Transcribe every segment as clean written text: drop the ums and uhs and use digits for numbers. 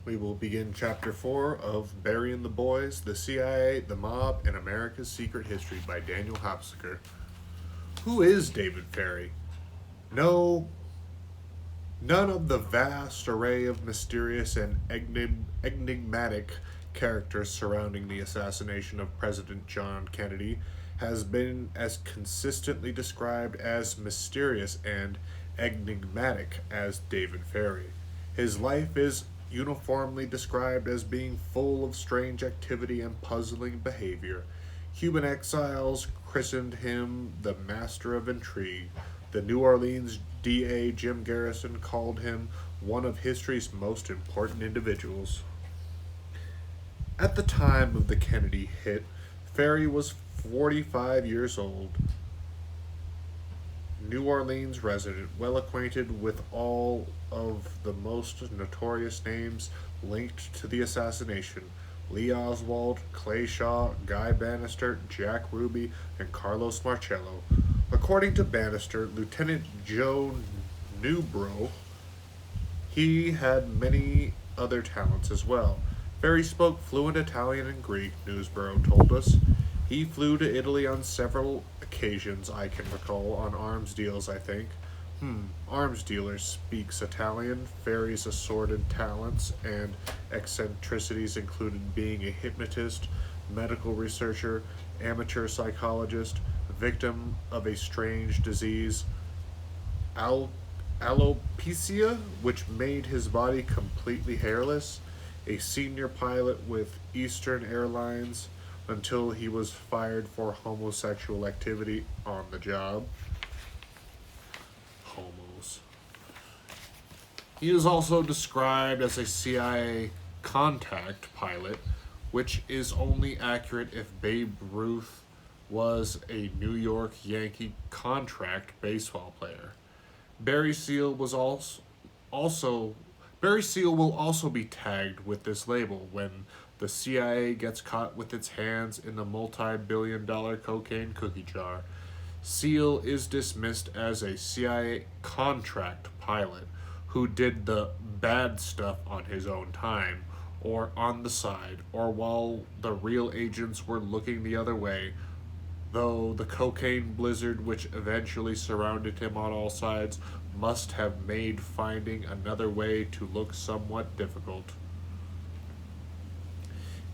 We will begin Chapter 4 of Burying the Boys, the CIA, the Mob, and America's Secret History by Daniel Hopsicker. Who is David Ferry? No, none of the vast array of mysterious and enigmatic characters surrounding the assassination of President John Kennedy has been as consistently described as mysterious and enigmatic as David Ferry. His life is uniformly described as being full of strange activity and puzzling behavior. Cuban exiles christened him the Master of Intrigue. The New Orleans DA Jim Garrison called him one of history's most important individuals. At the time of the Kennedy hit, Ferry was 45 years old, New Orleans resident, well acquainted with all of the most notorious names linked to the assassination: Lee Oswald, Clay Shaw, Guy Bannister, Jack Ruby, and Carlos Marcello. According to Bannister, Lieutenant Joe Newbro, he had many other talents as well. Ferry spoke fluent Italian and Greek, Newsborough told us. He flew to Italy on several occasions, I can recall, on arms deals, I think. Arms dealer speaks Italian. Ferry's assorted talents and eccentricities included being a hypnotist, medical researcher, amateur psychologist, victim of a strange disease, al- alopecia, which made his body completely hairless, a senior pilot with Eastern Airlines until he was fired for homosexual activity on the job. Homos. He is also described as a CIA contact pilot, which is only accurate if Babe Ruth was a New York Yankee contract baseball player. Barry Seal was also Barry Seal will also be tagged with this label when the CIA gets caught with its hands in the multi-billion-dollar cocaine cookie jar. Seal is dismissed as a CIA contract pilot who did the bad stuff on his own time, or on the side, or while the real agents were looking the other way, though the cocaine blizzard which eventually surrounded him on all sides must have made finding another way to look somewhat difficult.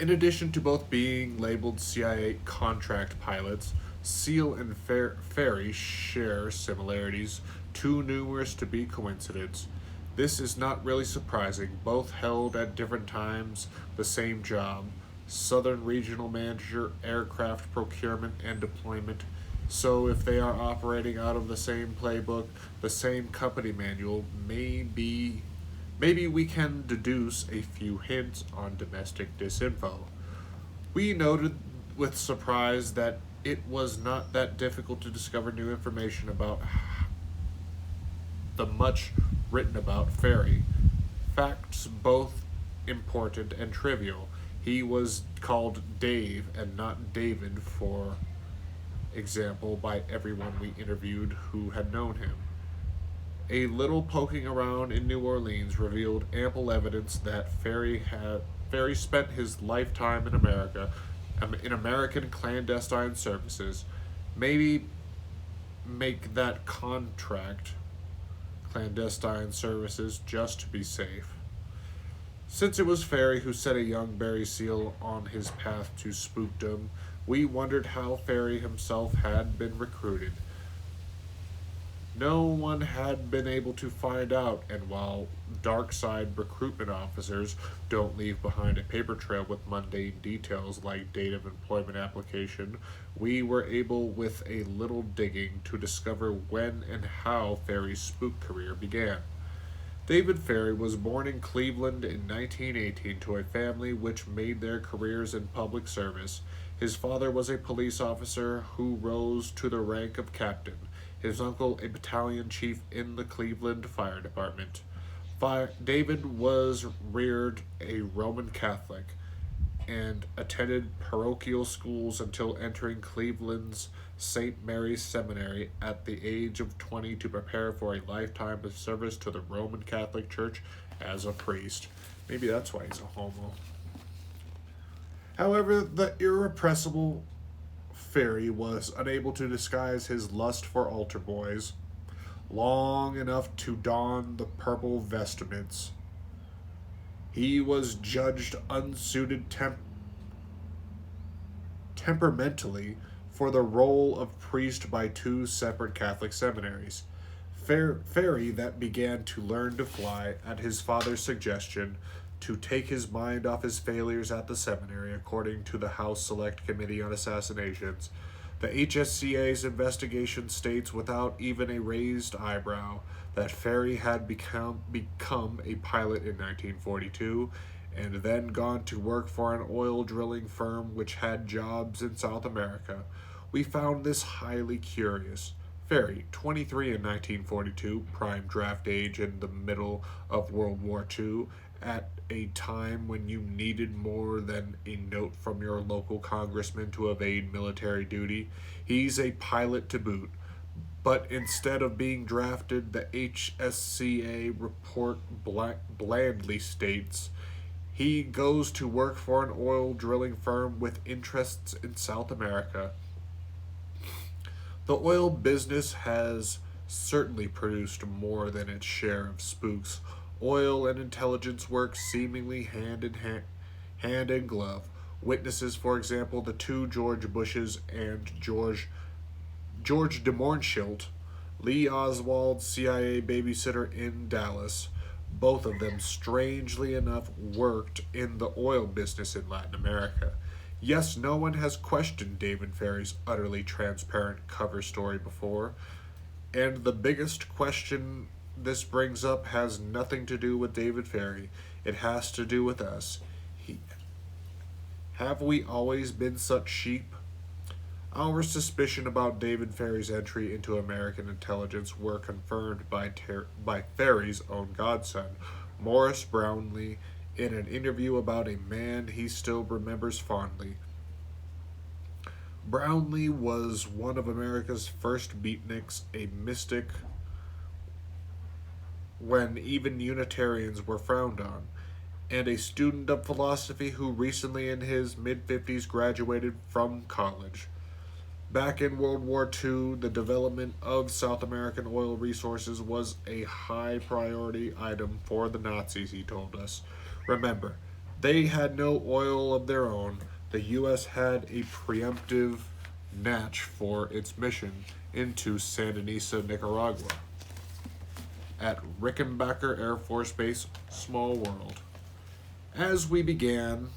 In addition to both being labeled CIA contract pilots, Seal and Ferry share similarities too numerous to be coincidence. This is not really surprising. Both held at different times the same job: Southern Regional Manager, Aircraft Procurement and Deployment. So if they are operating out of the same playbook, the same company manual, maybe we can deduce a few hints on domestic disinfo. We noted with surprise that it was not that difficult to discover new information about the much written about Ferry. Facts both important and trivial. He was called Dave and not David, for example, by everyone we interviewed who had known him. A little poking around in New Orleans revealed ample evidence that Ferry spent his lifetime in America, in American clandestine services. Maybe make that contract clandestine services just to be safe. Since it was Ferry who set a young Barry Seal on his path to spookdom, we wondered how Ferry himself had been recruited. No one had been able to find out, and while dark side recruitment officers don't leave behind a paper trail with mundane details like date of employment application, we were able, with a little digging, to discover when and how Ferry's spook career began. David Ferry was born in Cleveland in 1918 to a family which made their careers in public service. His father was a police officer who rose to the rank of captain, his uncle a battalion chief in the Cleveland Fire Department. David was reared a Roman Catholic and attended parochial schools until entering Cleveland's St. Mary's Seminary at the age of 20 to prepare for a lifetime of service to the Roman Catholic Church as a priest. Maybe that's why he's a homo. However, the irrepressible Ferry was unable to disguise his lust for altar boys long enough to don the purple vestments. He was judged unsuited temperamentally for the role of priest by two separate Catholic seminaries. Ferry that began to learn to fly at his father's suggestion to take his mind off his failures at the seminary, according to the House Select Committee on Assassinations. The HSCA's investigation states without even a raised eyebrow that Ferry had become a pilot in 1942 and then gone to work for an oil drilling firm which had jobs in South America. We found this highly curious. Ferry, 23 in 1942, prime draft age in the middle of World War II, at a time when you needed more than a note from your local congressman to evade military duty. He's a pilot to boot. But instead of being drafted, the HSCA report blandly states he goes to work for an oil drilling firm with interests in South America. The oil business has certainly produced more than its share of spooks. Oil and intelligence work seemingly hand in glove. Witnesses, for example, the two George Bushes and George de Mohrenschildt, Lee Oswald's CIA babysitter in Dallas. Both of them, strangely enough, worked in the oil business in Latin America. Yes, no one has questioned David Ferry's utterly transparent cover story before, and the biggest question this brings up has nothing to do with David Ferry. It has to do with us. Have we always been such sheep? Our suspicion about David Ferry's entry into American intelligence were confirmed by Ferry's own godson, Morris Brownlee, in an interview about a man he still remembers fondly. Brownlee was one of America's first beatniks, a mystic when even Unitarians were frowned on, and a student of philosophy who recently in his mid-50s graduated from college. Back in World War II, the development of South American oil resources was a high priority item for the Nazis, he told us. Remember, they had no oil of their own. The U.S. had a preemptive match for its mission into Sandinista, Nicaragua. At Rickenbacker Air Force Base, small world. As we began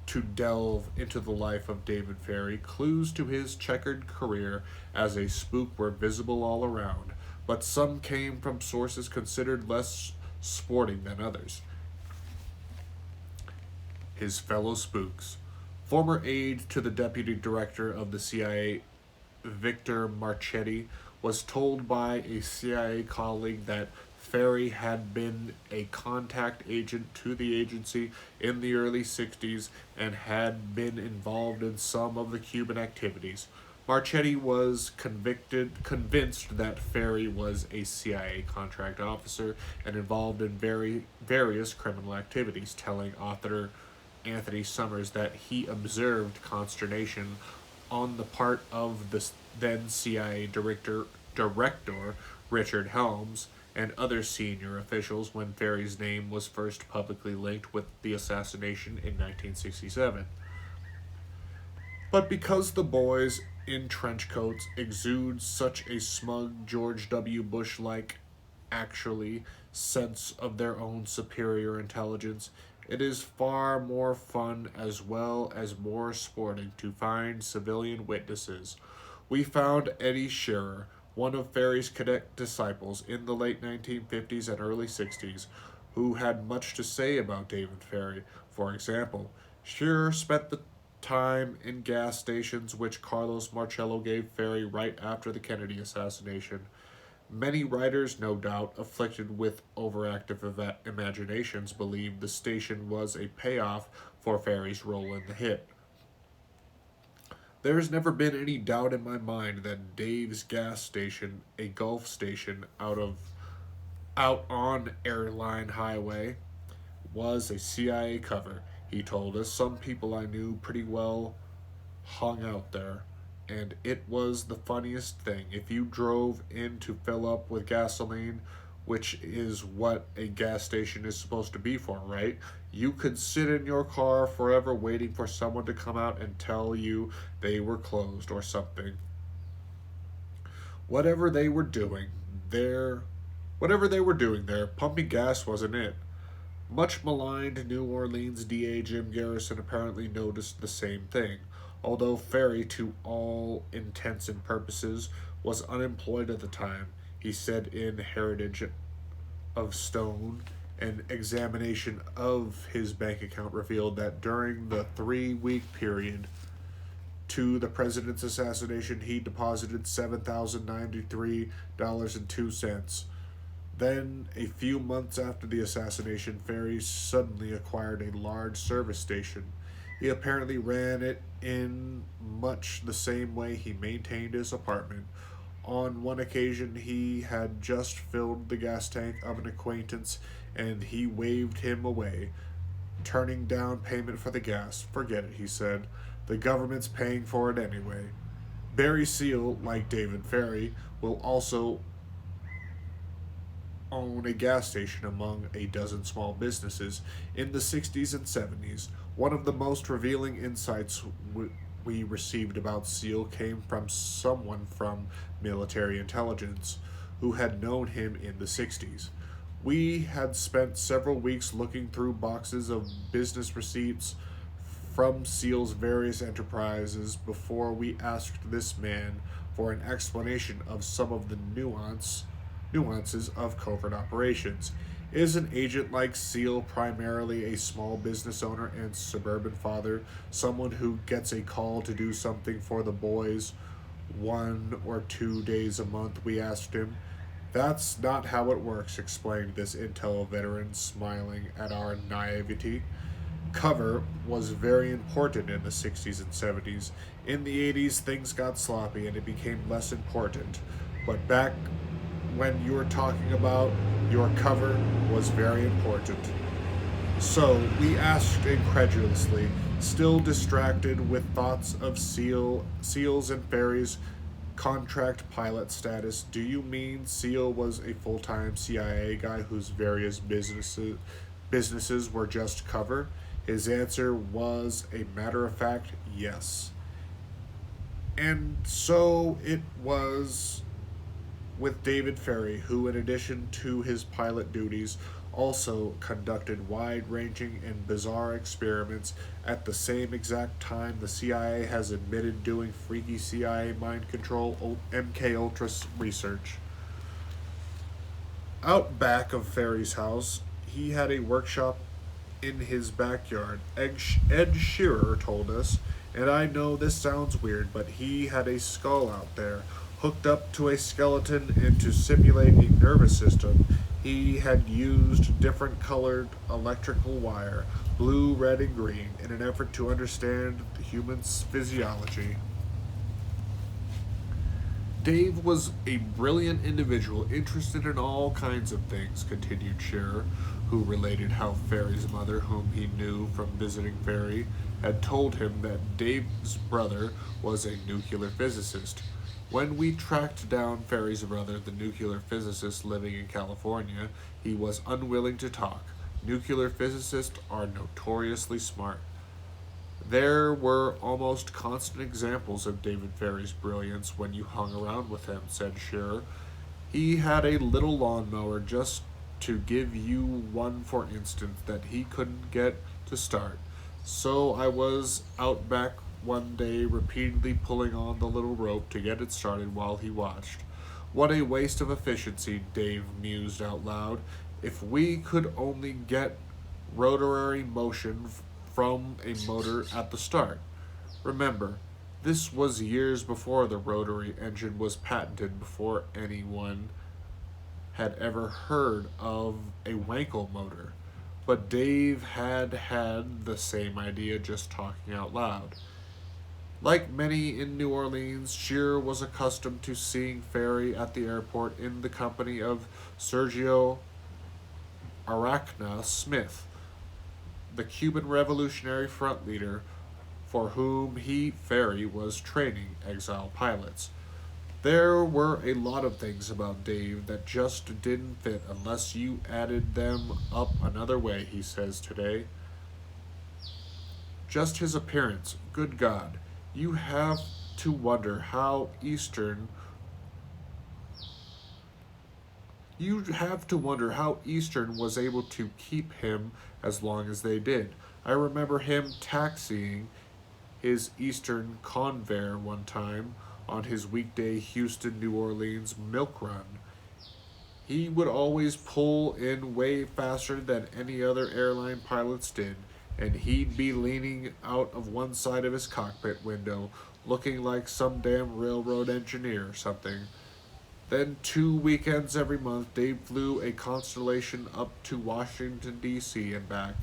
to delve into the life of David Ferry, clues to his checkered career as a spook were visible all around, but some came from sources considered less sporting than others. His fellow spooks. Former aide to the deputy director of the CIA, Victor Marchetti, was told by a CIA colleague that Ferry had been a contact agent to the agency in the early 60s and had been involved in some of the Cuban activities. Marchetti was convinced that Ferry was a CIA contract officer and involved in various criminal activities, telling author Anthony Summers that he observed consternation on the part of the then CIA director Richard Helms and other senior officials when Ferry's name was first publicly linked with the assassination in 1967. But because the boys in trench coats exude such a smug George W. Bush-like, actually, sense of their own superior intelligence, it is far more fun as well as more sporting to find civilian witnesses. We found Eddie Shearer, one of Ferry's cadet disciples in the late 1950s and early 60s, who had much to say about David Ferry. For example, Shearer spent the time in gas stations which Carlos Marcello gave Ferry right after the Kennedy assassination. Many writers, no doubt, afflicted with overactive imaginations, believed the station was a payoff for Ferry's role in the hit. There has never been any doubt in my mind that Dave's gas station, a Gulf station out on Airline Highway, was a CIA cover. He told us some people I knew pretty well hung out there. And it was the funniest thing. If you drove in to fill up with gasoline, which is what a gas station is supposed to be for, right? You could sit in your car forever waiting for someone to come out and tell you they were closed or something. Whatever they were doing, there whatever they were doing there, pumping gas wasn't it. Much maligned New Orleans DA Jim Garrison apparently noticed the same thing, although Ferry, to all intents and purposes, was unemployed at the time. He said in Heritage of Stone, an examination of his bank account revealed that during the 3 week period to the president's assassination, he deposited $7,093.02. Then, a few months after the assassination, Ferry suddenly acquired a large service station. He apparently ran it in much the same way he maintained his apartment. On one occasion, he had just filled the gas tank of an acquaintance and he waved him away, turning down payment for the gas. Forget it, he said. The government's paying for it anyway. Barry Seal, like David Ferry, will also own a gas station among a dozen small businesses in the 60s and 70s. One of the most revealing insights we received about Seal came from someone from military intelligence who had known him in the 60s. We had spent several weeks looking through boxes of business receipts from Seal's various enterprises before we asked this man for an explanation of some of the nuances of covert operations. Is an agent like Seal primarily a small business owner and suburban father, someone who gets a call to do something for the boys 1 or 2 days a month? We asked him. That's not how it works, explained this intel veteran, smiling at our naivety. Cover was very important in the 60s and 70s. In the 80s, things got sloppy and it became less important. But back when you were talking about your cover was very important. So we asked incredulously, still distracted with thoughts of Seals and Ferry's contract pilot status. Do you mean Seal was a full-time CIA guy whose various businesses were just cover? His answer was a matter-of-fact yes. And so it was with David Ferry, who, in addition to his pilot duties, also conducted wide-ranging and bizarre experiments at the same exact time the CIA has admitted doing freaky CIA mind control MK Ultra research. Out back of Ferry's house, he had a workshop in his backyard. Ed Shearer told us, and I know this sounds weird, but he had a skull out there, hooked up to a skeleton, and to simulate a nervous system, he had used different colored electrical wire, blue, red, and green, in an effort to understand the human's physiology. Dave was a brilliant individual interested in all kinds of things, continued Shearer, who related how Ferry's mother, whom he knew from visiting Ferry, had told him that Dave's brother was a nuclear physicist. When we tracked down Ferry's brother, the nuclear physicist living in California, he was unwilling to talk. Nuclear physicists are notoriously smart. There were almost constant examples of David Ferry's brilliance when you hung around with him, said Shearer. He had a little lawnmower, just to give you one for instance, that he couldn't get to start. So I was out back one day repeatedly pulling on the little rope to get it started while he watched. What a waste of efficiency, Dave mused out loud. If we could only get rotary motion from a motor at the start. Remember, this was years before the rotary engine was patented, before anyone had ever heard of a Wankel motor. But Dave had the same idea just talking out loud. Like many in New Orleans, Shearer was accustomed to seeing Ferry at the airport in the company of Sergio Arachna Smith, the Cuban Revolutionary Front leader for whom Ferry was training exile pilots. There were a lot of things about Dave that just didn't fit unless you added them up another way, he says today. Just his appearance, good God. You have to wonder how Eastern You have to wonder how Eastern was able to keep him as long as they did. I remember him taxiing his Eastern Convair one time on his weekday Houston New Orleans milk run. He would always pull in way faster than any other airline pilots did, and he'd be leaning out of one side of his cockpit window, looking like some damn railroad engineer or something. Then 2 weekends every month, Dave flew a Constellation up to Washington, D.C. and back.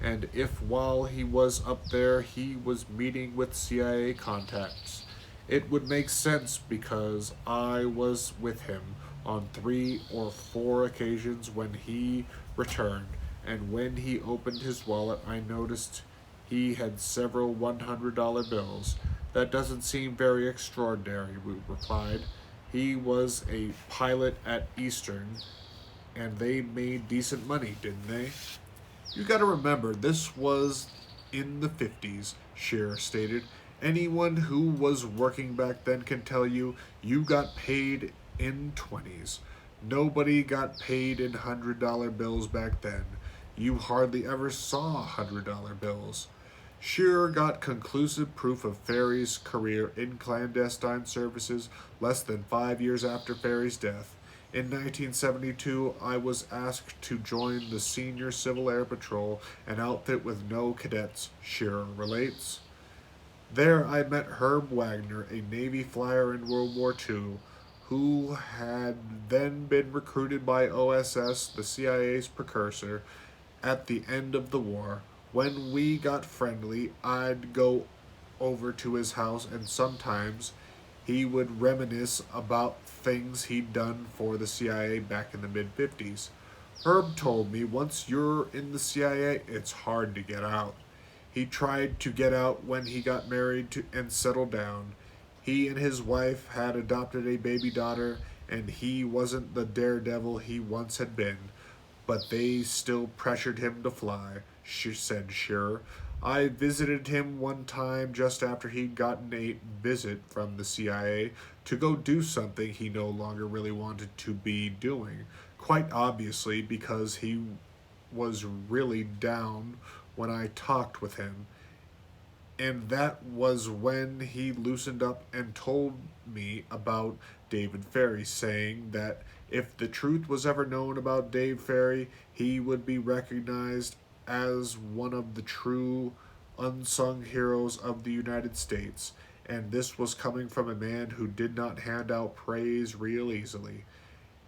And if while he was up there he was meeting with CIA contacts, it would make sense because I was with him on 3 or 4 occasions when he returned, and when he opened his wallet, I noticed he had several $100 bills. That doesn't seem very extraordinary, we replied. He was a pilot at Eastern, and they made decent money, didn't they? You gotta remember, this was in the 50s, Shearer stated. Anyone who was working back then can tell you you got paid in 20s. Nobody got paid in $100 bills back then. You hardly ever saw $100 bills. Shearer got conclusive proof of Ferry's career in clandestine services less than 5 years after Ferry's death. In 1972, I was asked to join the Senior Civil Air Patrol, an outfit with no cadets, Shearer relates. There I met Herb Wagner, a Navy flyer in World War II, who had then been recruited by OSS, the CIA's precursor, at the end of the war. When we got friendly, I'd go over to his house, and sometimes he would reminisce about things he'd done for the CIA back in the mid-50s. Herb told me once you're in the CIA, it's hard to get out. He tried to get out when he got married and settled down. He and his wife had adopted a baby daughter, and he wasn't the daredevil he once had been, but they still pressured him to fly, she said Shearer. I visited him one time just after he'd gotten a visit from the CIA to go do something he no longer really wanted to be doing, quite obviously because he was really down when I talked with him. And that was when he loosened up and told me about David Ferry, saying that if the truth was ever known about Dave Ferry, he would be recognized as one of the true unsung heroes of the United States. And this was coming from a man who did not hand out praise real easily.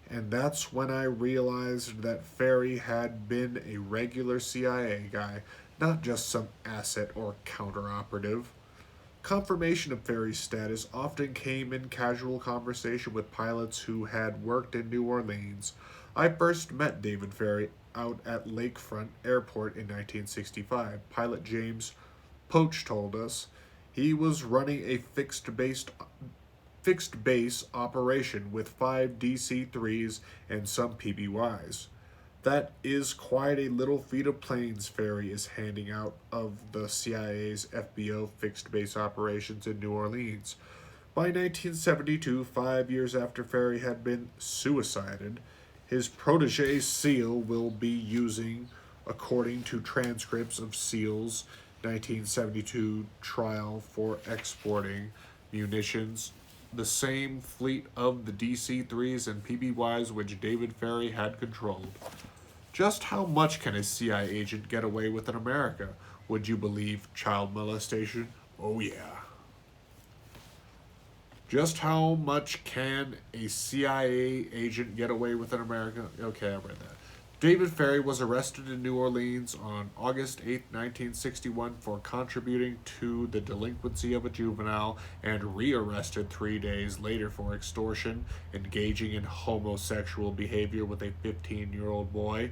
And that's when I realized that Ferry had been a regular CIA guy, not just some asset or counter-operative. Confirmation of Ferry's status often came in casual conversation with pilots who had worked in New Orleans. I first met David Ferry out at Lakefront Airport in 1965. Pilot James Poach told us he was running a fixed base operation with 5 DC-3s and some PBYs. That is quite a little fleet of planes Ferry is handing out of the CIA's FBO fixed base operations in New Orleans. By 1972, 5 years after Ferry had been suicided, his protege SEAL will be using, according to transcripts of SEAL's 1972 trial for exporting munitions, the same fleet of the DC-3s and PBYs which David Ferry had controlled. Just how much can a CIA agent get away with in America? Would you believe child molestation? Oh yeah. Just how much can a CIA agent get away with in America? Okay, I read that. David Ferry was arrested in New Orleans on August 8, 1961 for contributing to the delinquency of a juvenile and rearrested 3 days later for extortion, engaging in homosexual behavior with a 15-year-old boy,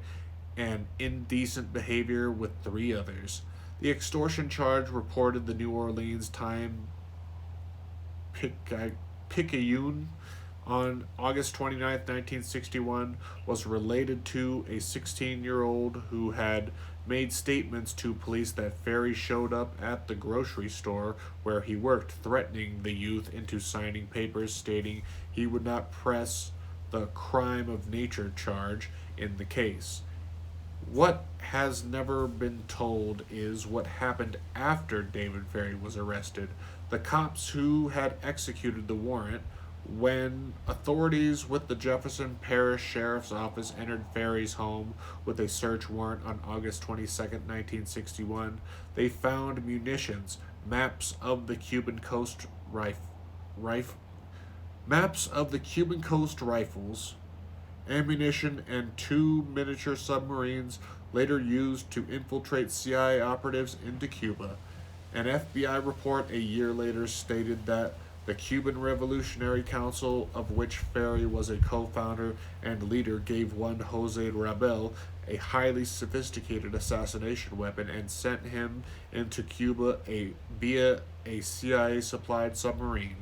and indecent behavior with 3 others. The extortion charge, reported the New Orleans Time Picayune on August 29, 1961, was related to a 16-year-old who had made statements to police that Ferry showed up at the grocery store where he worked, threatening the youth into signing papers stating he would not press the crime of nature charge in the case. What has never been told is what happened after David Ferry was arrested. The cops who had executed the warrant, when authorities with the Jefferson Parish Sheriff's Office entered Ferry's home with a search warrant on August 22, 1961, they found munitions, maps of the Cuban Coast rif- maps of the Cuban Coast rifles, ammunition, and 2 miniature submarines later used to infiltrate CIA operatives into Cuba. An FBI report a year later stated that the Cuban Revolutionary Council, of which Ferry was a co founder and leader, gave one Jose Rabel a highly sophisticated assassination weapon and sent him into Cuba via a CIA supplied submarine.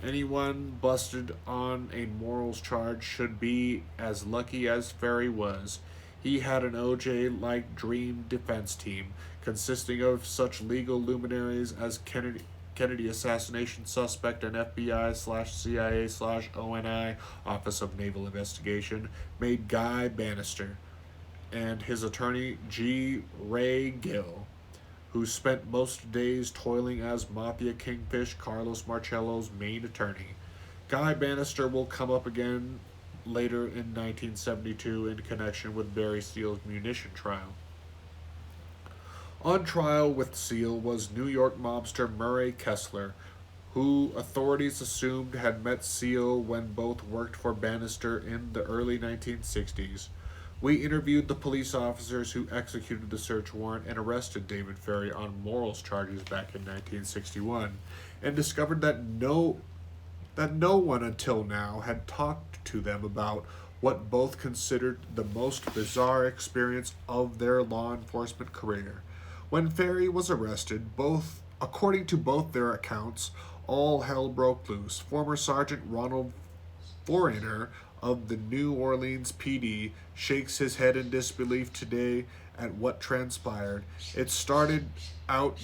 Anyone busted on a morals charge should be as lucky as Ferry was. He had an OJ like dream defense team, consisting of such legal luminaries as Kennedy assassination suspect and FBI/CIA/ONI Office of Naval Investigation made Guy Bannister and his attorney G. Ray Gill, who spent most days toiling as Mafia Kingfish Carlos Marcello's main attorney. Guy Bannister will come up again later in 1972 in connection with Barry Seal's munition trial. On trial with Seal was New York mobster Murray Kessler, who authorities assumed had met Seal when both worked for Bannister in the early 1960s. We interviewed the police officers who executed the search warrant and arrested David Ferry on morals charges back in 1961, and discovered that no one until now had talked to them about what both considered the most bizarre experience of their law enforcement career. When Ferry was arrested, according to both their accounts, all hell broke loose. Former Sergeant Ronald Foreigner of the New Orleans PD shakes his head in disbelief today at what transpired. It started out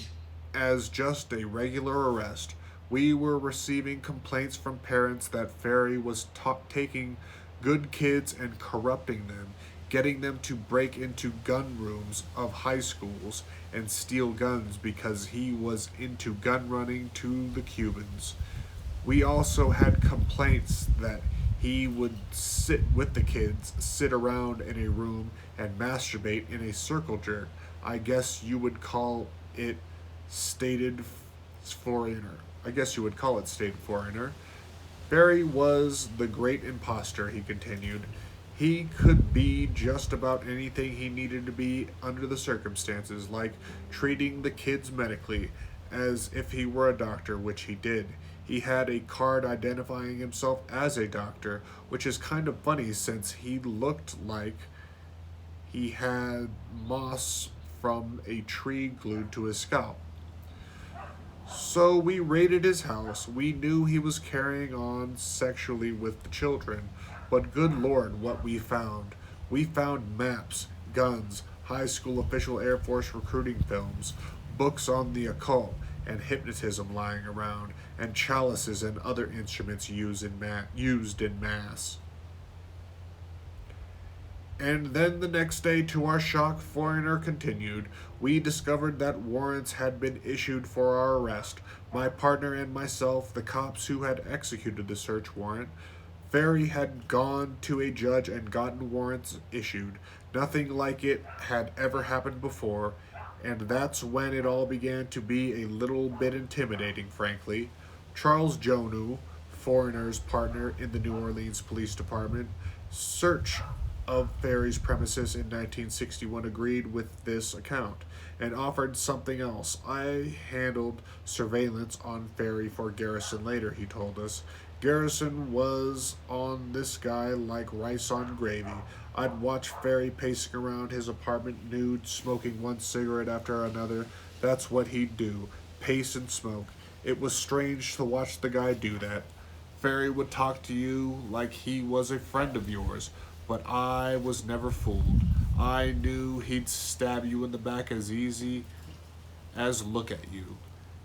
as just a regular arrest. We were receiving complaints from parents that Ferry was taking good kids and corrupting them, getting them to break into gun rooms of high schools and steal guns because he was into gun running to the Cubans. We also had complaints that he would sit with the kids, sit around in a room, and masturbate in a circle jerk. I guess you would call it stated foreigner. I guess you would call it stated foreigner. Barry was the great imposter, he continued. He could be just about anything he needed to be under the circumstances, like treating the kids medically, as if he were a doctor, which he did. He had a card identifying himself as a doctor, which is kind of funny since he looked like he had moss from a tree glued to his scalp. So we raided his house. We knew he was carrying on sexually with the children, but good Lord, what we found. We found maps, guns, high school official Air Force recruiting films, books on the occult and hypnotism lying around, and chalices and other instruments used in mass. And then the next day, to our shock, Foreigner continued, we discovered that warrants had been issued for our arrest. My partner and myself, the cops who had executed the search warrant. Ferry had gone to a judge and gotten warrants issued. Nothing like it had ever happened before, and that's when it all began to be a little bit intimidating, frankly. Charles Jonu, Foreigner's partner in the New Orleans Police Department, search of Ferry's premises in 1961 agreed with this account and offered something else. I handled surveillance on Ferry for Garrison later, he told us. Garrison was on this guy like rice on gravy. I'd watch Ferry pacing around his apartment nude, smoking one cigarette after another. That's what he'd do, pace and smoke. It was strange to watch the guy do that. Ferry would talk to you like he was a friend of yours, but I was never fooled. I knew he'd stab you in the back as easy as look at you.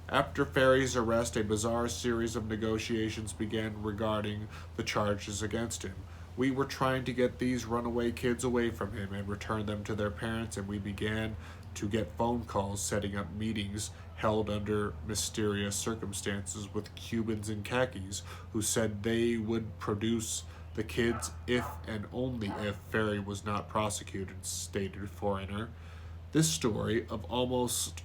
After Ferry's arrest, a bizarre series of negotiations began regarding the charges against him. We were trying to get these runaway kids away from him and return them to their parents, and we began to get phone calls setting up meetings held under mysterious circumstances with Cubans in khakis who said they would produce the kids if and only if Ferry was not prosecuted, stated Foreigner. This story of almost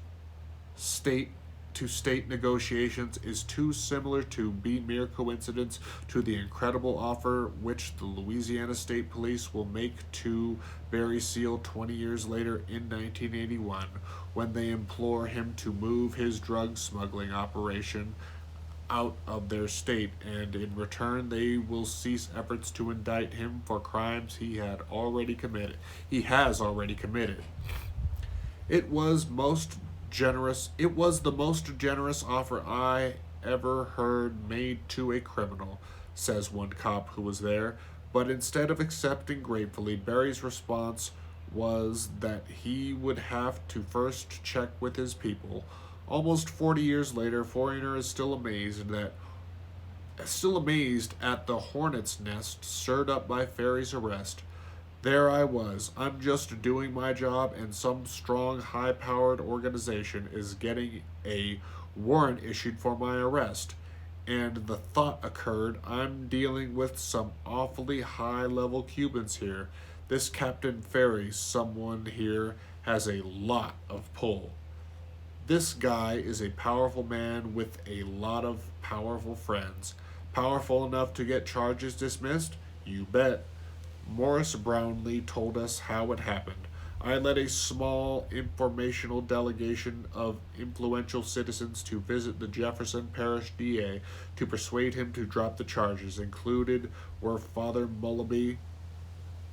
state to state negotiations is too similar to be mere coincidence to the incredible offer which the Louisiana State Police will make to Barry Seal 20 years later in 1981 when they implore him to move his drug smuggling operation out of their state, and in return they will cease efforts to indict him for crimes he had already committed. He has already committed. It was most generous. It was the most generous offer I ever heard made to a criminal, says one cop who was there. But instead of accepting gratefully, Barry's response was that he would have to first check with his people. Almost 40 years later, Foreigner is still amazed at the hornet's nest stirred up by Ferry's arrest. There I was. I'm just doing my job, and some strong, high powered organization is getting a warrant issued for my arrest. And the thought occurred, I'm dealing with some awfully high level Cubans here. This Captain Ferry, someone here, has a lot of pull. This guy is a powerful man with a lot of powerful friends. Powerful enough to get charges dismissed? You bet. Morris Brownlee told us how it happened. I led a small informational delegation of influential citizens to visit the Jefferson Parish DA to persuade him to drop the charges. Included were Father Mullaby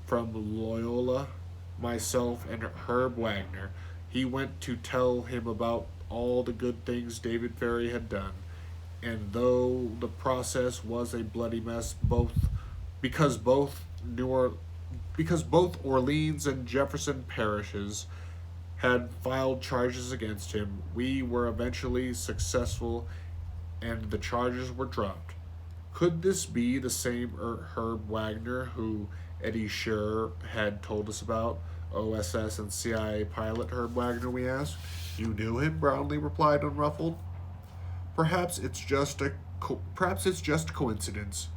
from Loyola, myself, and Herb Wagner. He went to tell him about all the good things David Ferry had done. And though the process was a bloody mess, because both because both Orleans and Jefferson parishes had filed charges against him, we were eventually successful and the charges were dropped. Could this be the same Herb Wagner who Eddie Scherer had told us about? OSS and CIA pilot Herb Wagner, we asked. You knew him? Brownlee replied, unruffled. Perhaps it's just coincidence.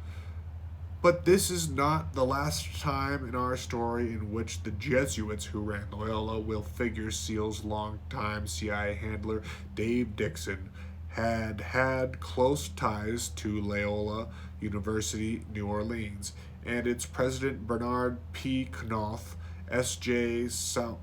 But this is not the last time in our story in which the Jesuits who ran Loyola will figure Seal's longtime CIA handler, Dave Dixon, had close ties to Loyola University, New Orleans, and its president Bernard P. Knopf, S.J. So,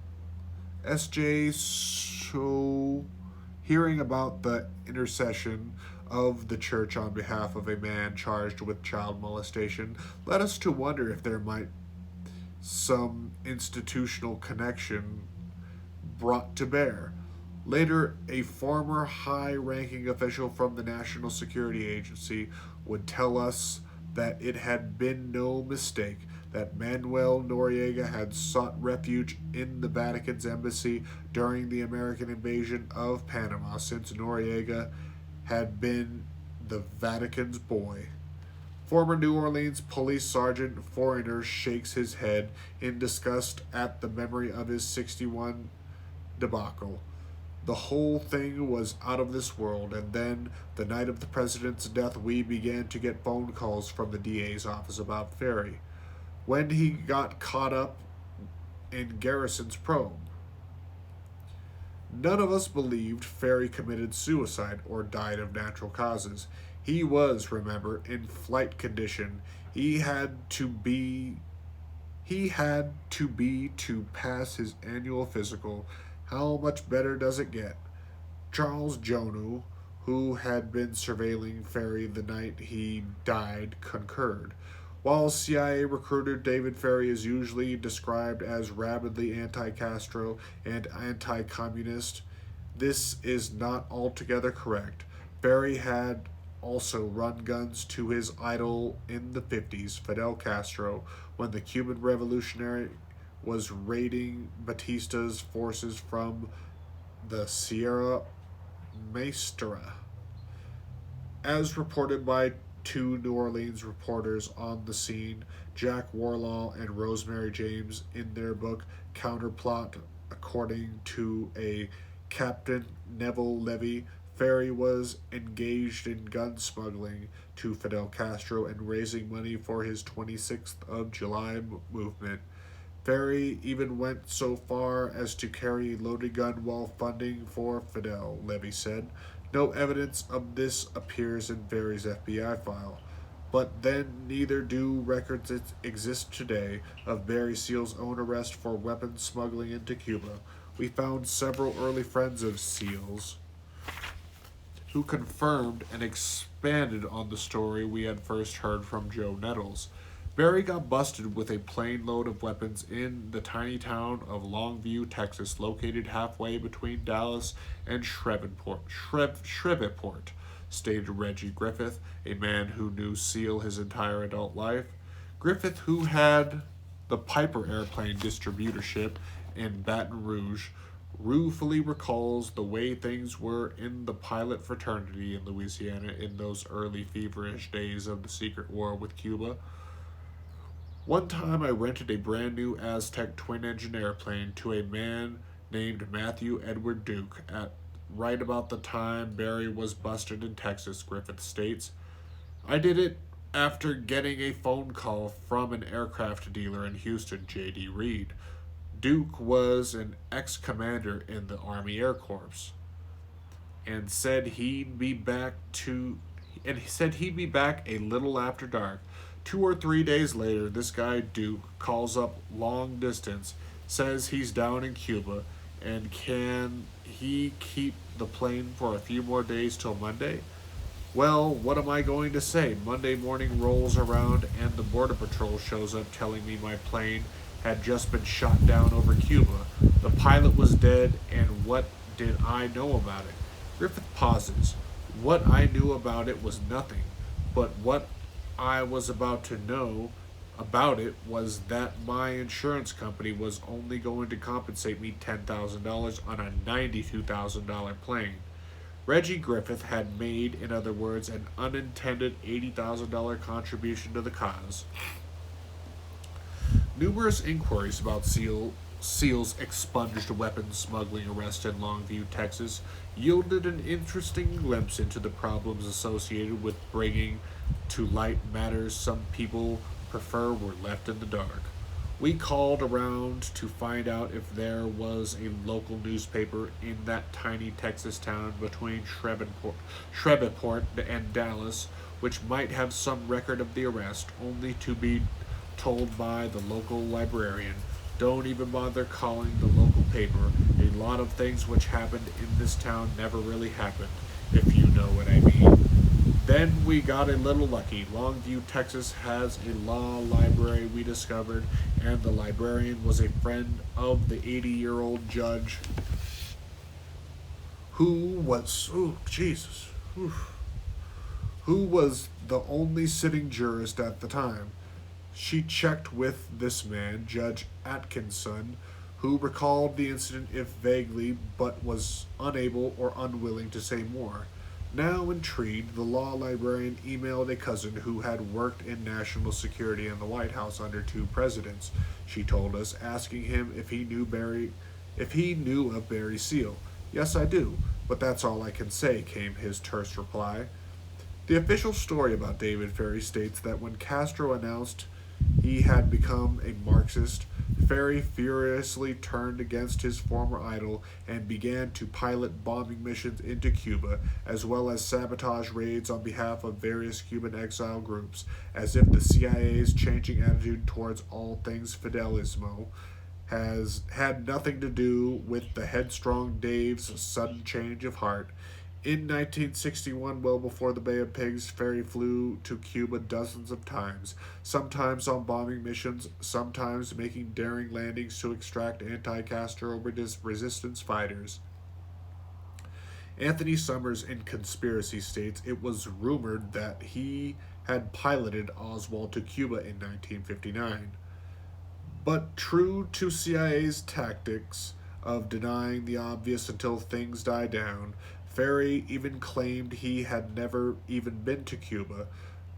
hearing about the intercession of the church on behalf of a man charged with child molestation led us to wonder if there might some institutional connection brought to bear. Later, a former high-ranking official from the National Security Agency would tell us that it had been no mistake that Manuel Noriega had sought refuge in the Vatican's embassy during the American invasion of Panama, since Noriega had been the Vatican's boy. Former New Orleans Police Sergeant Foreigner shakes his head in disgust at the memory of his 61 debacle. The whole thing was out of this world, and then, the night of the president's death, we began to get phone calls from the DA's office about Ferry, when he got caught up in Garrison's probe. None of us believed Ferry committed suicide or died of natural causes. He was, remember, in flight condition. He had to be to pass his annual physical. How much better does it get? Charles Jonu, who had been surveilling Ferry the night he died, concurred. While CIA recruiter David Ferry is usually described as rabidly anti Castro and anti communist, this is not altogether correct. Ferry had also run guns to his idol in the 50s, Fidel Castro, when the Cuban Revolutionary was raiding Batista's forces from the Sierra Maestra. As reported by two New Orleans reporters on the scene, Jack Warlaw and Rosemary James, in their book Counterplot, according to a Captain Neville Levy, Ferry was engaged in gun smuggling to Fidel Castro and raising money for his 26th of July movement. Ferry even went so far as to carry a loaded gun while funding for Fidel, Levy said. No evidence of this appears in Ferry's FBI file. But then neither do records exist today of Barry Seal's own arrest for weapons smuggling into Cuba. We found several early friends of Seal's who confirmed and expanded on the story we had first heard from Joe Nettles. Barry got busted with a plane load of weapons in the tiny town of Longview, Texas, located halfway between Dallas and Shreveport, stated Reggie Griffith, a man who knew Seal his entire adult life. Griffith, who had the Piper airplane distributorship in Baton Rouge, ruefully recalls the way things were in the pilot fraternity in Louisiana in those early feverish days of the secret war with Cuba. One time I rented a brand new Aztec twin-engine airplane to a man named Matthew Edward Duke at right about the time Barry was busted in Texas, Griffith states. I did it after getting a phone call from an aircraft dealer in Houston, J.D. Reed. Duke was an ex-commander in the Army Air Corps and said he'd be back a little after dark. 2 or 3 days later, this guy Duke calls up long distance, says he's down in Cuba, and can he keep the plane for a few more days till Monday? Well, what am I going to say? Monday morning rolls around and the Border Patrol shows up telling me my plane had just been shot down over Cuba. The pilot was dead, and what did I know about it? Griffith pauses. What I knew about it was nothing, but what I was about to know about it was that my insurance company was only going to compensate me $10,000 on a $92,000 plane. Reggie Griffith had made, in other words, an unintended $80,000 contribution to the cause. Numerous inquiries about Seal's expunged weapons smuggling arrest in Longview, Texas, yielded an interesting glimpse into the problems associated with bringing to light matters some people prefer were left in the dark. We called around to find out if there was a local newspaper in that tiny Texas town between Shreveport and Dallas which might have some record of the arrest, only to be told by the local librarian, "Don't even bother calling the local paper. A lot of things which happened in this town never really happened, if you know what I mean." Then we got a little lucky. Longview, Texas has a law library, we discovered, and the librarian was a friend of the 80-year-old judge who was, who was the only sitting jurist at the time. She checked with this man, Judge Atkinson, who recalled the incident if vaguely, but was unable or unwilling to say more. Now intrigued, the law librarian emailed a cousin who had worked in national security in the White House under 2 presidents, she told us, asking him if he knew of Barry Seal. "Yes, I do, but that's all I can say," came his terse reply. The official story about David Ferry states that when Castro announced he had become a Marxist, Ferry furiously turned against his former idol and began to pilot bombing missions into Cuba, as well as sabotage raids on behalf of various Cuban exile groups, as if the CIA's changing attitude towards all things Fidelismo has had nothing to do with the headstrong Dave's sudden change of heart. In 1961, well before the Bay of Pigs, Ferry flew to Cuba dozens of times, sometimes on bombing missions, sometimes making daring landings to extract anti Castro resistance fighters. Anthony Summers in Conspiracy states it was rumored that he had piloted Oswald to Cuba in 1959. But true to CIA's tactics of denying the obvious until things die down, Ferry even claimed he had never even been to Cuba,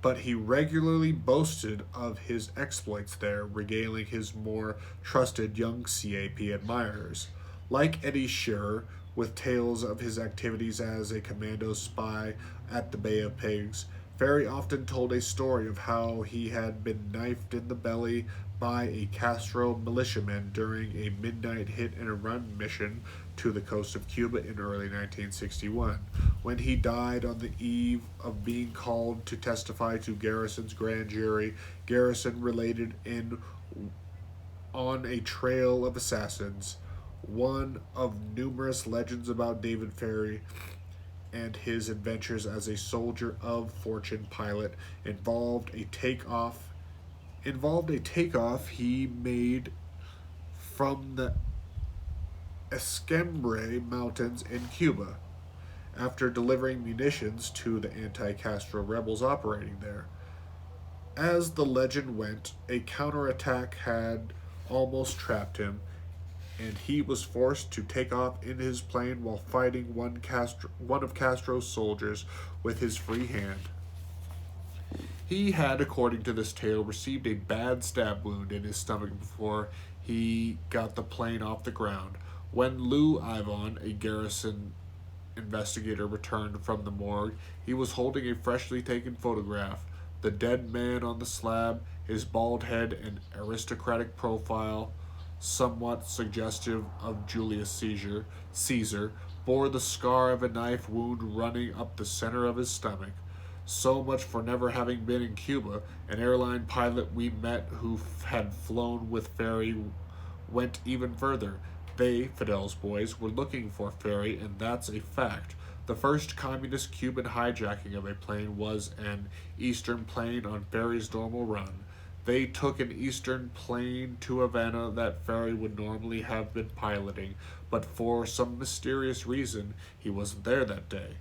but he regularly boasted of his exploits there, regaling his more trusted young CAP admirers. Like Eddie Shearer, with tales of his activities as a commando spy at the Bay of Pigs, Ferry often told a story of how he had been knifed in the belly by a Castro militiaman during a midnight hit and run mission to the coast of Cuba in early 1961, when he died on the eve of being called to testify to Garrison's grand jury. Garrison related in On a Trail of Assassins, one of numerous legends about David Ferry and his adventures as a soldier of fortune pilot involved a takeoff he made from the Escambray Mountains in Cuba after delivering munitions to the anti-Castro rebels operating there. As the legend went, a counterattack had almost trapped him, and he was forced to take off in his plane while fighting one of Castro's soldiers with his free hand. He had, according to this tale, received a bad stab wound in his stomach before he got the plane off the ground. When Lou Ivan, a garrison investigator, returned from the morgue, he was holding a freshly taken photograph. The dead man on the slab, his bald head and aristocratic profile, somewhat suggestive of Julius Caesar, bore the scar of a knife wound running up the center of his stomach. So much for never having been in Cuba. An airline pilot we met who had flown with Ferry went even further. They, Fidel's boys, were looking for Ferry, and that's a fact. The first communist Cuban hijacking of a plane was an Eastern plane on Ferry's normal run. They took an Eastern plane to Havana that Ferry would normally have been piloting, but for some mysterious reason, he wasn't there that day.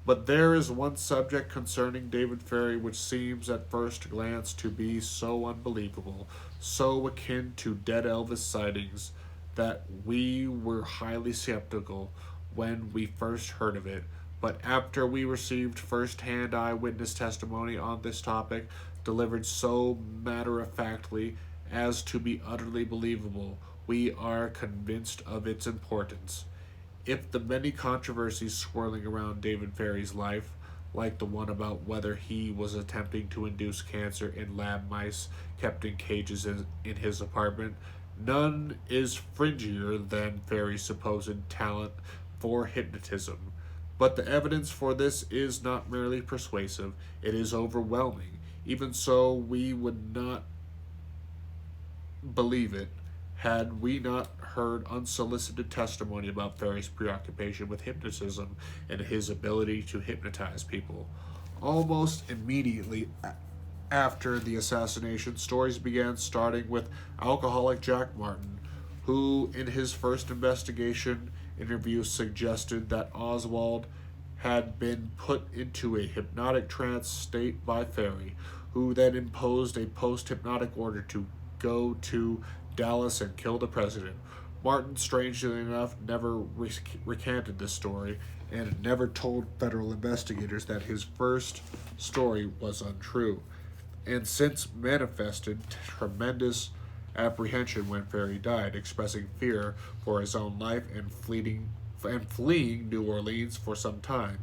But there is one subject concerning David Ferry which seems at first glance to be so unbelievable, so akin to dead Elvis sightings, that we were highly skeptical when we first heard of it. But after we received first hand eyewitness testimony on this topic, delivered so matter of factly as to be utterly believable, we are convinced of its importance. If the many controversies swirling around David Ferry's life, like the one about whether he was attempting to induce cancer in lab mice kept in cages in his apartment, none is fringier than Ferry's supposed talent for hypnotism. But the evidence for this is not merely persuasive, it is overwhelming. Even so, we would not believe it had we not heard unsolicited testimony about Ferry's preoccupation with hypnotism and his ability to hypnotize people. Almost immediately after the assassination, stories began starting with alcoholic Jack Martin, who, in his first investigation interview, suggested that Oswald had been put into a hypnotic trance state by Ferry, who then imposed a post hypnotic order to go to Dallas and kill the president. Martin, strangely enough, never recanted this story and never told federal investigators that his first story was untrue, and since manifested tremendous apprehension when Ferry died, expressing fear for his own life and fleeing New Orleans for some time.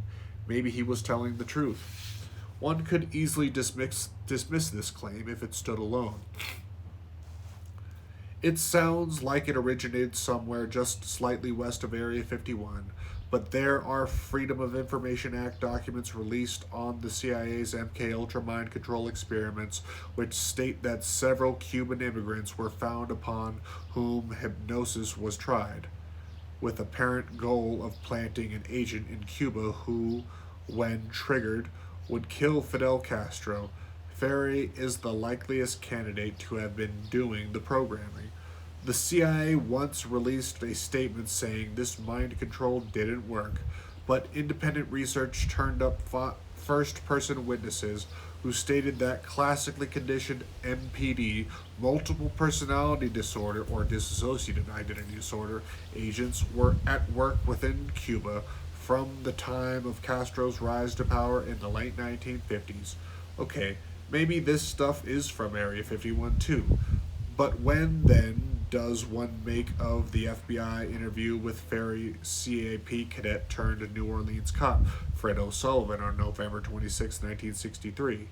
Maybe he was telling the truth. One could easily dismiss this claim if it stood alone. It sounds like it originated somewhere just slightly west of Area 51, but there are Freedom of Information Act documents released on the CIA's MK Ultra mind control experiments which state that several Cuban immigrants were found upon whom hypnosis was tried. with apparent goal of planting an agent in Cuba who, when triggered, would kill Fidel Castro. Ferry is the likeliest candidate to have been doing the programming. The CIA once released a statement saying this mind control didn't work, but independent research turned up first person witnesses who stated that classically conditioned MPD, multiple personality disorder or dissociative identity disorder, agents were at work within Cuba from the time of Castro's rise to power in the late 1950s. Okay, maybe this stuff is from Area 51 too. But when then does one make of the FBI interview with Ferry CAP cadet turned New Orleans cop Fred O'Sullivan on November 26, 1963?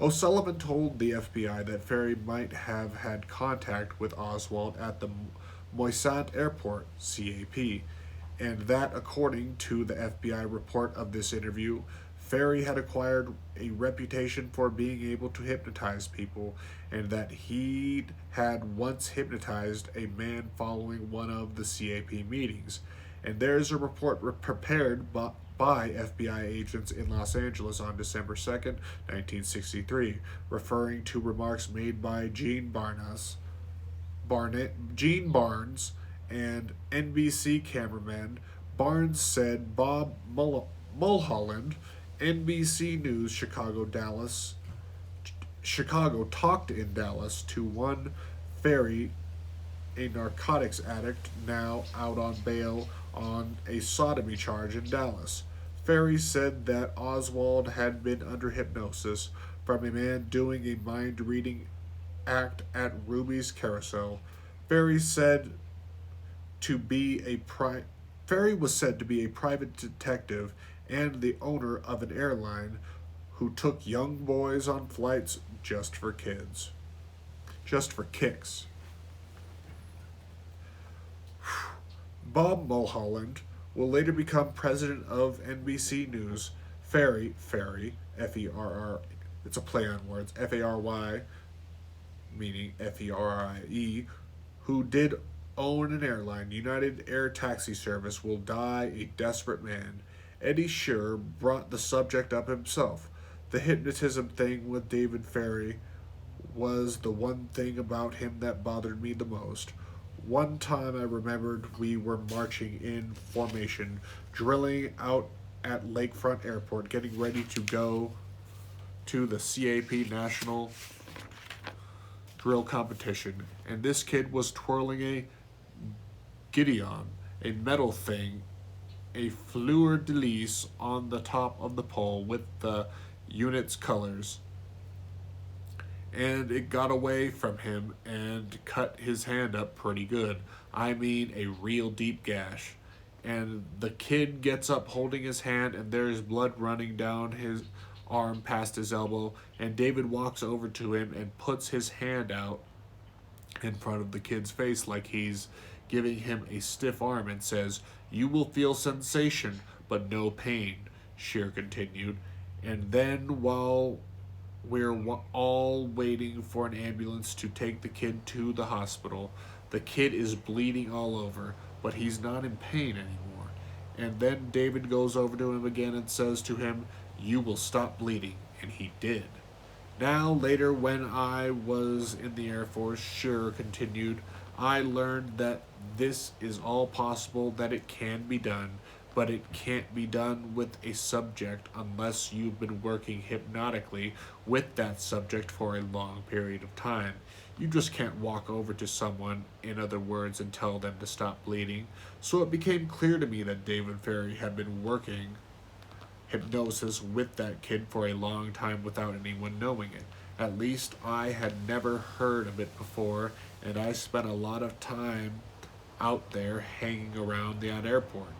O'Sullivan told the FBI that Ferry might have had contact with Oswald at the Moissant Airport, CAP, and that according to the FBI report of this interview, Ferry had acquired a reputation for being able to hypnotize people, and that he had once hypnotized a man following one of the CAP meetings. And there's a report prepared by FBI agents in Los Angeles on December 2nd, 1963, referring to remarks made by Gene Barnes, and NBC cameraman. Barnes said Bob Mulholland, NBC News Chicago talked in Dallas to one Ferry, a narcotics addict now out on bail on a sodomy charge in Dallas. Ferry said that Oswald had been under hypnosis from a man doing a mind reading act at Ruby's Carousel. Ferry said to be a Ferry was said to be a private detective and the owner of an airline who took young boys on flights just for kids. Just for kicks. Bob Mulholland will later become president of NBC News. Ferry, F-E-R-R, it's a play on words, F-A-R-Y, meaning F-E-R-I-E, who did own an airline, United Air Taxi Service, will die a desperate man. Eddie Shearer brought the subject up himself. The hypnotism thing with David Ferry was the one thing about him that bothered me the most. One time I remembered we were marching in formation, drilling out at Lakefront Airport, getting ready to go to the CAP National Drill Competition, and this kid was twirling a Gideon, a metal thing, a fleur-de-lis on the top of the pole with the unit's colors. And it got away from him and cut his hand up pretty good. I mean, a real deep gash. And the kid gets up holding his hand, and there's blood running down his arm past his elbow. And David walks over to him and puts his hand out in front of the kid's face like he's giving him a stiff arm and says, "You will feel sensation, but no pain," Shear continued. And then while we're all waiting for an ambulance to take the kid to the hospital, the kid is bleeding all over, but he's not in pain anymore. And then David goes over to him again and says to him, "You will stop bleeding," and he did. Now, later, when I was in the Air Force, Shearer continued, I learned that this is all possible, that it can be done, but it can't be done with a subject unless you've been working hypnotically with that subject for a long period of time. You just can't walk over to someone, in other words, and tell them to stop bleeding. So it became clear to me that David Ferry had been working hypnosis with that kid for a long time without anyone knowing it. At least I had never heard of it before, and I spent a lot of time out there hanging around that airport.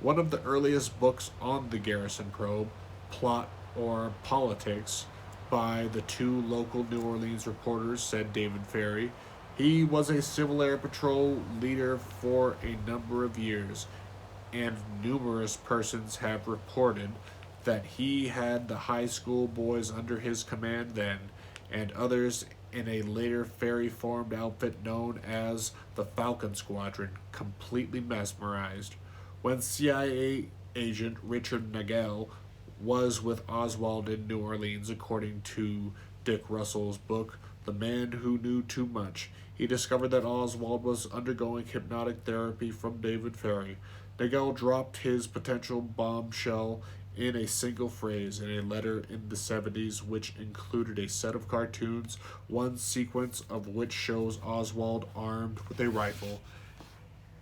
One of the earliest books on the Garrison probe, Plot or Politics, by the two local New Orleans reporters, said David Ferry. He was a Civil Air Patrol leader for a number of years, and numerous persons have reported that he had the high school boys under his command then, and others in a later Ferry-formed outfit known as the Falcon Squadron, completely mesmerized. When CIA agent Richard Nagel was with Oswald in New Orleans, according to Dick Russell's book, The Man Who Knew Too Much, he discovered that Oswald was undergoing hypnotic therapy from David Ferry. Nagel dropped his potential bombshell in a single phrase in a letter in the 70s, which included a set of cartoons, one sequence of which shows Oswald armed with a rifle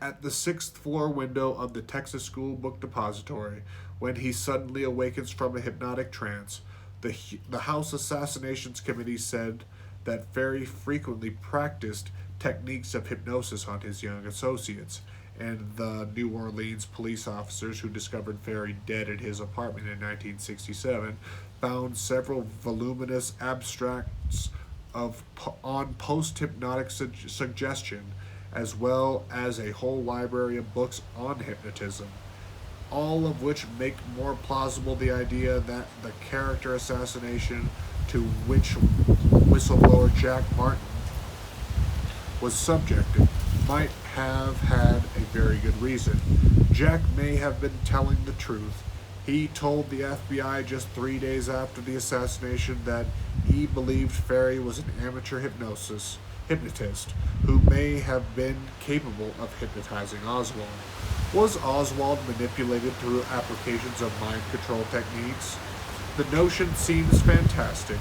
at the sixth floor window of the Texas School Book Depository when he suddenly awakens from a hypnotic trance. The House Assassinations Committee said that Ferry frequently practiced techniques of hypnosis on his young associates, and the New Orleans police officers who discovered Ferry dead at his apartment in 1967 found several voluminous abstracts on post-hypnotic suggestion, as well as a whole library of books on hypnotism, all of which make more plausible the idea that the character assassination to which whistleblower Jack Martin was subjected might have had a very good reason. Jack may have been telling the truth. He told the FBI just 3 days after the assassination that he believed Ferry was an amateur hypnotist who may have been capable of hypnotizing Oswald. Was Oswald manipulated through applications of mind control techniques? The notion seems fantastic,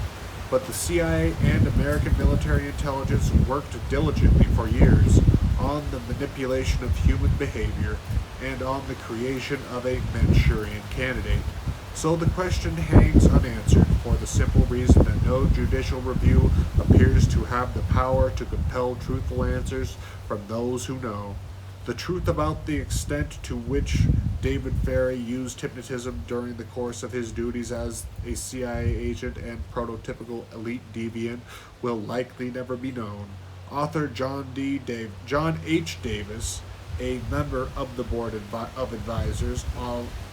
but the CIA and American military intelligence worked diligently for years on the manipulation of human behavior and on the creation of a Manchurian candidate. So the question hangs unanswered for the simple reason that no judicial review appears to have the power to compel truthful answers from those who know. The truth about the extent to which David Ferry used hypnotism during the course of his duties as a CIA agent and prototypical elite deviant will likely never be known. Author John H. Davis, a member of the Board of Advisors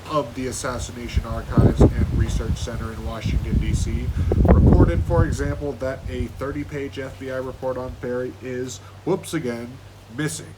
of the Assassination Archives and Research Center in Washington, D.C., reported, for example, that a 30-page FBI report on Ferry is, whoops again, missing.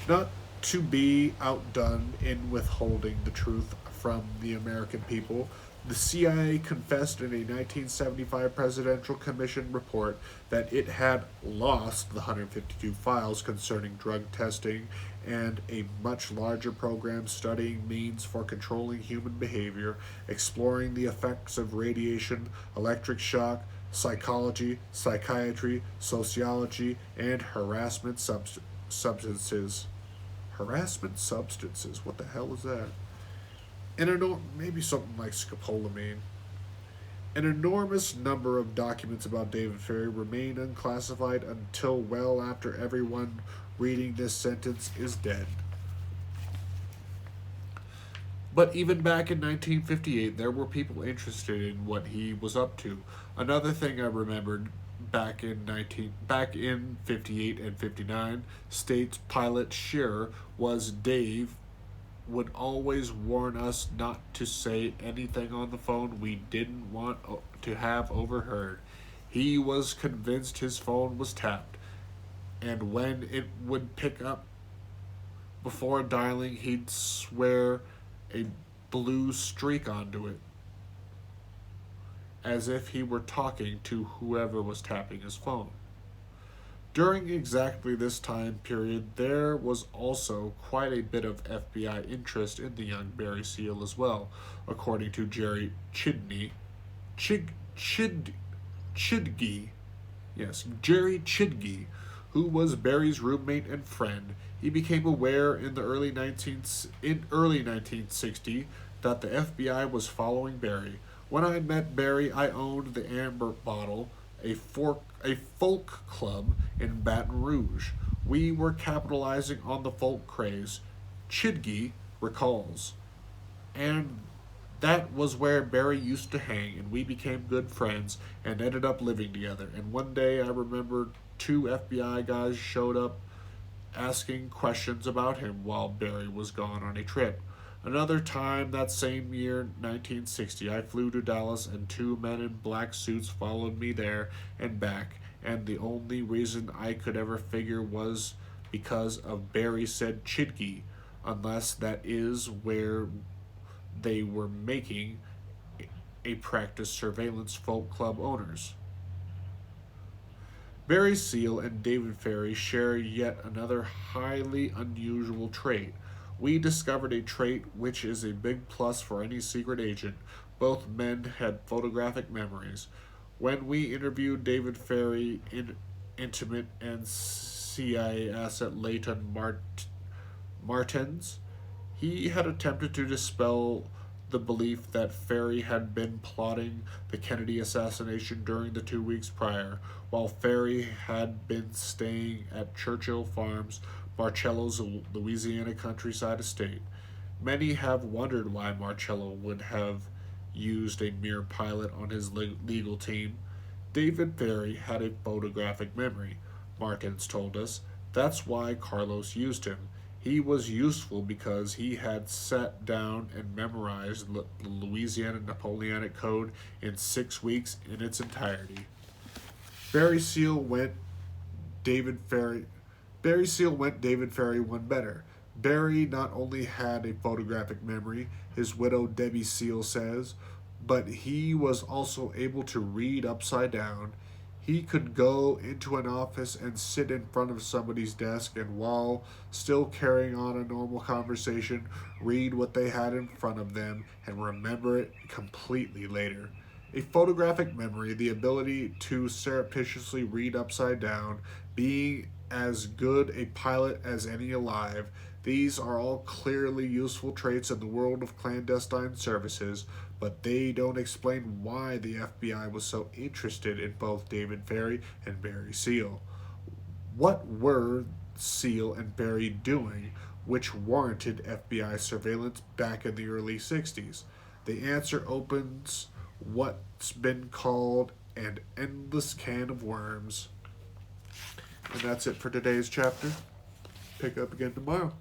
Not to be outdone in withholding the truth from the American people, the CIA confessed in a 1975 Presidential Commission report that it had lost the 152 files concerning drug testing and a much larger program studying means for controlling human behavior, exploring the effects of radiation, electric shock, psychology, psychiatry, sociology, and harassment substances. Harassment substances? What the hell is that? Maybe something like scopolamine. An enormous number of documents about David Ferry remain unclassified until well after everyone reading this sentence is dead. But even back in 1958, there were people interested in what he was up to. Another thing I remembered back in 58 and 59 states pilot Shearer was Dave would always warn us not to say anything on the phone we didn't want to have overheard. He was convinced his phone was tapped, and when it would pick up before dialing, he'd swear a blue streak onto it, as if he were talking to whoever was tapping his phone. During exactly this time period, there was also quite a bit of FBI interest in the young Barry Seal as well, according to Jerry Chidgey, who was Barry's roommate and friend. He became aware in early 1960 that the FBI was following Barry. When I met Barry, I owned the Amber Bottle, a folk club in Baton Rouge. We were capitalizing on the folk craze, Chidgey recalls. And that was where Barry used to hang, and we became good friends and ended up living together. And one day I remember 2 FBI guys showed up asking questions about him while Barry was gone on a trip. Another time that same year, 1960, I flew to Dallas and 2 men in black suits followed me there and back, and the only reason I could ever figure was because of Barry said Chidkey, unless that is where they were making a practice surveillance folk club owners. Barry Seal and David Ferry share yet another highly unusual trait. We discovered a trait which is a big plus for any secret agent. Both men had photographic memories. When we interviewed David Ferry, intimate and CIA asset Leighton Martens, he had attempted to dispel the belief that Ferry had been plotting the Kennedy assassination during the 2 weeks prior, while Ferry had been staying at Churchill Farms, Marcello's Louisiana countryside estate. Many have wondered why Marcello would have used a mere pilot on his legal team. David Ferry had a photographic memory, Martins told us. That's why Carlos used him. He was useful because he had sat down and memorized the Louisiana Napoleonic Code in 6 weeks in its entirety. Barry Seal went David Ferry. Barry Seal went David Ferry one better. Barry not only had a photographic memory, his widow Debbie Seal says, but he was also able to read upside down. He could go into an office and sit in front of somebody's desk and, while still carrying on a normal conversation, read what they had in front of them and remember it completely later. A photographic memory, the ability to surreptitiously read upside down, being as good a pilot as any alive, these are all clearly useful traits in the world of clandestine services, but they don't explain why the FBI was so interested in both David Ferry and Barry Seal. What were Seal and Barry doing which warranted FBI surveillance back in the early 60s? The answer opens what's been called an endless can of worms. And that's it for today's chapter. Pick up again tomorrow.